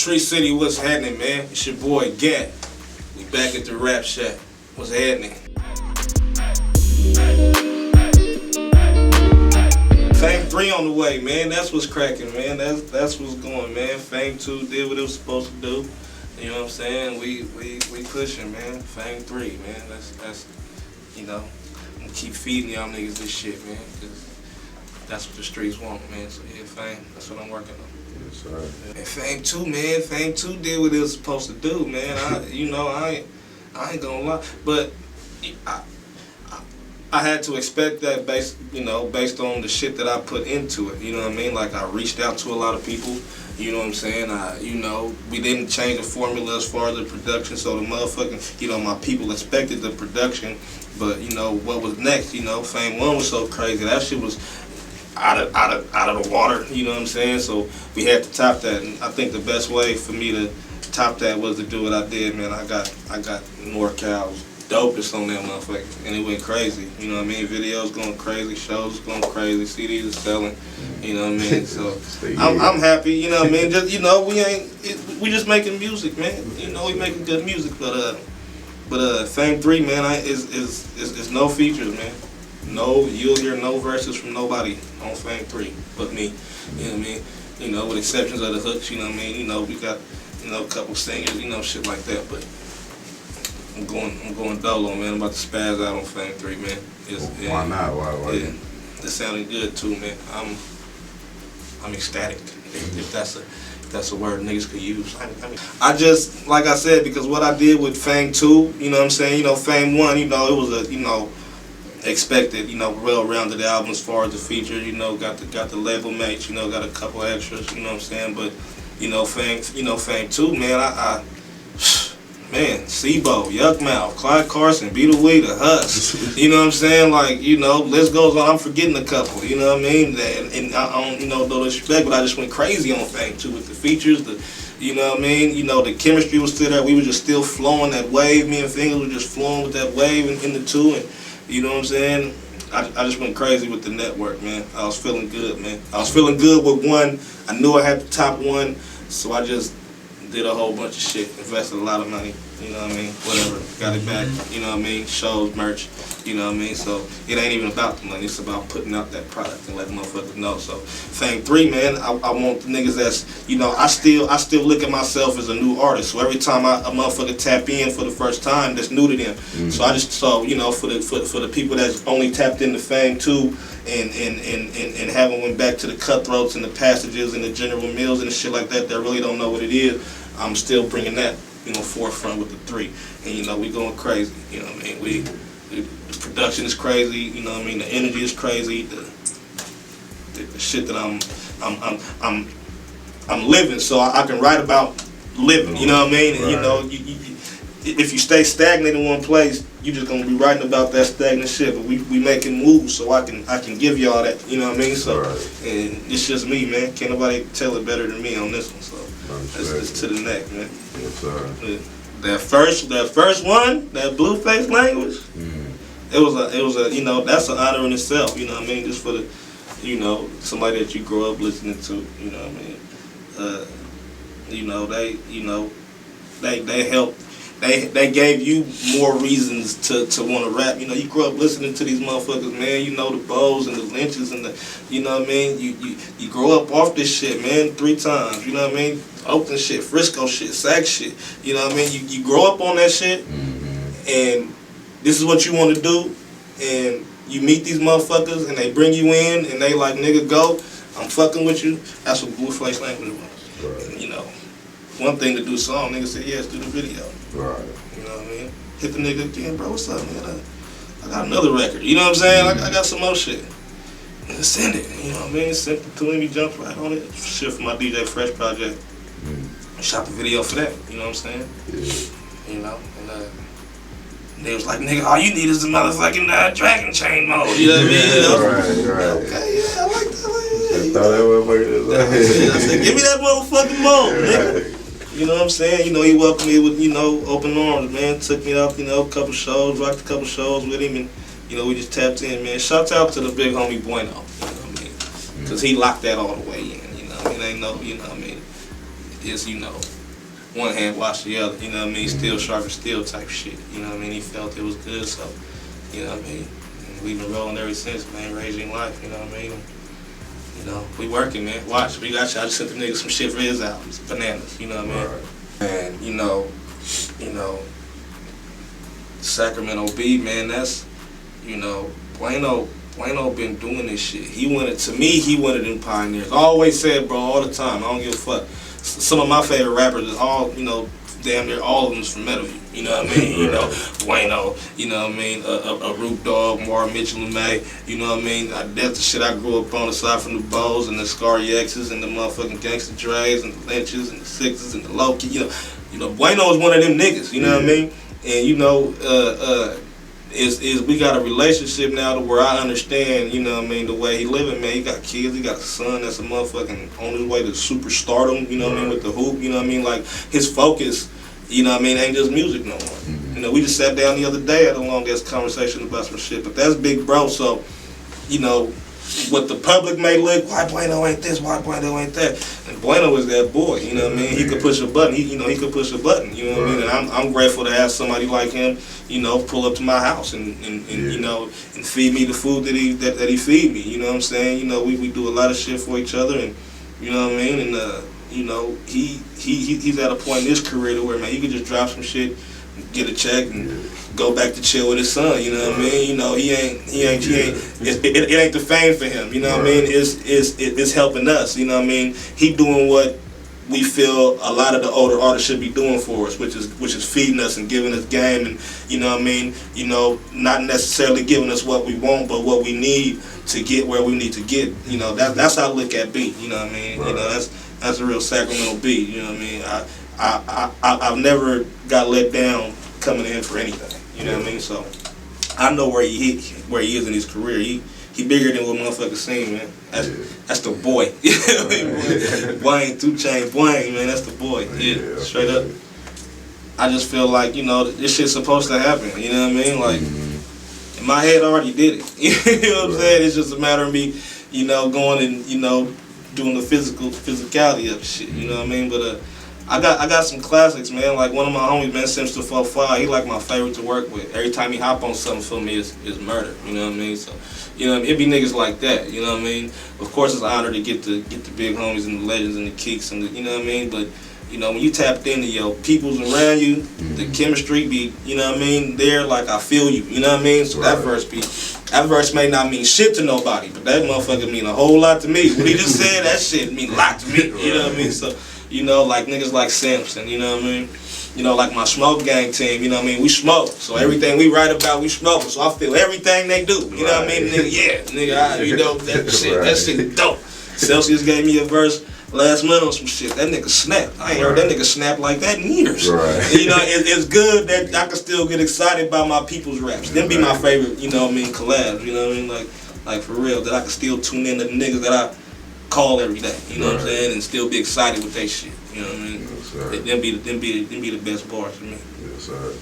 Tree City, what's happening, man? It's your boy Gat. We back at the Rap Shack. What's happening? F.A.M.E 3 on the way, man. That's what's cracking, man. That's what's going, man. F.A.M.E 2 did what it was supposed to do. You know what I'm saying? We pushing, man. F.A.M.E 3, man. That's you know, I'm gonna keep feeding y'all niggas this shit, man. Cause that's what the streets want, man. So yeah, F.A.M.E, that's what I'm working on. Yes, sir. And F.A.M.E 2, man. F.A.M.E 2 did what it was supposed to do, man. I ain't gonna lie, but I had to expect that based on the shit that I put into it. You know what I mean? Like, I reached out to a lot of people. You know what I'm saying? We didn't change the formula as far as the production, so the motherfucking, my people expected the production, but what was next? F.A.M.E 1 was so crazy. That shit was out of the water. You know what I'm saying? So we had to top that, and I think the best way for me to top that was to do what I did, man. I got more cows. Dopest on that motherfucker, and it went crazy. You know what I mean? Videos going crazy, shows going crazy, CDs are selling. You know what I mean? So I'm happy. You know what I mean? Just we just making music, man. We making good music, but F.A.M.E 3, man, is no features, man. No, you'll hear no verses from nobody on F.A.M.E 3 but me. You know what I mean? With exceptions of the hooks. You know what I mean? We got a couple singers, shit like that, but. I'm going dolo, man. I'm about to spaz out on F.A.M.E 3, man. Why not? Why? Yeah, it's sounding good too, man. I'm ecstatic. If that's a word niggas could use. I just, like I said, because what I did with F.A.M.E 2, you know what I'm saying. F.A.M.E 1, it was a expected, well-rounded album as far as the features. Got the label mates. Got a couple extras. You know what I'm saying. But F.A.M.E 2, man. Man, Sebo, Yuckmouth, Clyde Carson, Beat the Weed, the Huss. You know what I'm saying? Like, list goes on. I'm forgetting a couple. You know what I mean? And I don't, no disrespect, but I just went crazy on F.A.M.E 2 with the features. You know what I mean? The chemistry was still there. We were just still flowing that wave. Me and Fingers were just flowing with that wave in the two. And you know what I'm saying? I just went crazy with the network, man. I was feeling good, man. I was feeling good with one. I knew I had the top one, so I just did a whole bunch of shit, invested a lot of money, you know what I mean, whatever, got it back, you know what I mean, shows, merch, you know what I mean, so it ain't even about the money, it's about putting out that product and letting motherfuckers know. So F.A.M.E 3, man, I want the niggas that's, I still look at myself as a new artist, so every time a motherfucker tap in for the first time, that's new to them. So I just, for the people that's only tapped into F.A.M.E 2 and haven't went back to the Cutthroats and the Passages and the General Mills and the shit like that really don't know what it is, I'm still bringing that, forefront with the 3. And, we going crazy, you know what I mean? The production is crazy, you know what I mean? The energy is crazy. The shit that I'm living, so I can write about living, you know what I mean? And, Right. if you stay stagnant in one place, you're just gonna be writing about that stagnant shit. But we making moves, so I can give y'all that, you know what I mean? So, right. And it's just me, man. Can't nobody tell it better than me on this one. So that's to the neck, man. Yes, sir. Yeah. That first one, that Blueface language, it was a that's an honor in itself, you know what I mean? Just for the, somebody that you grow up listening to, you know what I mean? They helped. They gave you more reasons to want to rap. You grew up listening to these motherfuckers, man. The Bows and the Lynches and the, you know what I mean? You grow up off this shit, man, 3 times. You know what I mean? Oakland shit, Frisco shit, Sac shit. You know what I mean? You grow up on that shit, and this is what you want to do, and you meet these motherfuckers, and they bring you in, and they like, nigga, go. I'm fucking with you. That's what Blueface language was. Right. And, one thing to do a song, nigga said, yes, do the video. Right. You know what I mean? Hit the nigga again, bro, what's up, man? I got another record, you know what I'm saying? I got some more shit. And send it, you know what I mean? Sent it to him, he jumped right on it. Shit for my DJ Fresh project. Shot the video for that, you know what I'm saying? Yeah. And they was like, nigga, all you need is the motherfucking Dragon Chain mode, you know what I mean? Right. Okay, yeah, I like that. I thought that was I said, give me that motherfucking mode, nigga. You know what I'm saying? He welcomed me with, open arms, man. Took me out, a couple shows, rocked a couple shows with him, and, we just tapped in, man. Shouts out to the big homie Bueno, you know what I mean? Because he locked that all the way in, you know what I mean? Ain't no, you know what I mean? is, you know, one hand wash the other, you know what I mean? Steel sharpens steel type shit, you know what I mean? He felt it was good, so, you know what I mean? And we've been rolling ever since, man, raising life, you know what I mean? You know, we working, man. Watch, we got you. I just sent the nigga some shit for his albums, bananas, you know what I mean? Right. And, you know, Sacramento B, man, that's, you know, Bueno been doing this shit. He one of them pioneers. I always said, bro, all the time, I don't give a fuck. Some of my favorite rappers is all, you know, damn near all of them is from Meadowview. You know what I mean? You know, Bueno, you know what I mean? A Root Dog, Mark Mitchell and May, you know what I mean? That's the shit I grew up on, aside from the Bows and the Scary X's and the motherfucking Gangsta Dre's and the Lynches and the Sixes and the Loki, you know, Bueno is one of them niggas, you know what I mean? And you know, is we got a relationship now to where I understand, you know what I mean, the way he living, man. He got kids, he got a son that's a motherfucking on his way to superstardom, you know what I mean, with the hoop, you know what I mean, like his focus, you know what I mean, ain't just music no more. You know, we just sat down the other day, had a long ass conversation about some shit, but that's big bro, so, you know, what the public may look, why Bueno ain't this, why Bueno ain't that, and Bueno is that boy, you know what I mean, he could push a button, he could push a button, you know what I mean, and I'm grateful to have somebody like him, you know, pull up to my house and you know, and feed me the food that he feed me, you know what I'm saying, you know, we do a lot of shit for each other, and, you know what I mean, and, you know, he's at a point in his career to where, man, he could just drop some shit, get a check, and go back to chill with his son, you know what I mean? You know, it ain't the fame for him, you know what I mean? It's helping us, you know what I mean? He doing what we feel a lot of the older artists should be doing for us, which is feeding us and giving us game, and you know what I mean? You know, not necessarily giving us what we want, but what we need to get where we need to get. You know, that's how I look at B, you know what I mean? You know, that's a real Sacramento B, you know what I mean? I've never got let down coming in for anything. You know what I mean? So I know where he is in his career. He bigger than what motherfuckers seen, man. That's the boy. Wayne, 2 Chainz, Wayne, man, that's the boy. Yeah, straight up. I just feel like, you know, this shit's supposed to happen. You know what I mean? Like, in my head, I already did it. You know what I'm saying? It's just a matter of me, you know, going and, you know, doing the physicality of shit. You know what I mean? But I got some classics, man. Like one of my homies, man, Sims to 4-5, he like my favorite to work with. Every time he hop on something for me is murder. You know what I mean? So, you know, it be niggas like that. You know what I mean? Of course, it's an honor to get the big homies and the legends and the Keeks and the, you know what I mean? But you know, when you tapped into your peoples around you, the chemistry be, you know what I mean? There, like I feel you. You know what I mean? So that verse may not mean shit to nobody, but that motherfucker mean a whole lot to me. What he just said, that shit mean a lot to me. You know what I mean? So. You know, like niggas like Simpson, you know what I mean? You know, like my Smoke Gang team, you know what I mean? We smoke. So everything we write about, we smoke. So I feel everything they do. You know what I mean? Nigga, you know, that shit dope. Celsius gave me a verse last month on some shit. That nigga snapped. I ain't heard that nigga snap like that in years. Right. You know, it's good that I can still get excited about my people's raps. Them be my favorite, you know what I mean, collabs, you know what I mean? Like for real, that I can still tune in to the niggas that I call every day, you know what I'm saying, and still be excited with that shit, you know what I mean? Yes, them be the best bars for me. Yes, sir.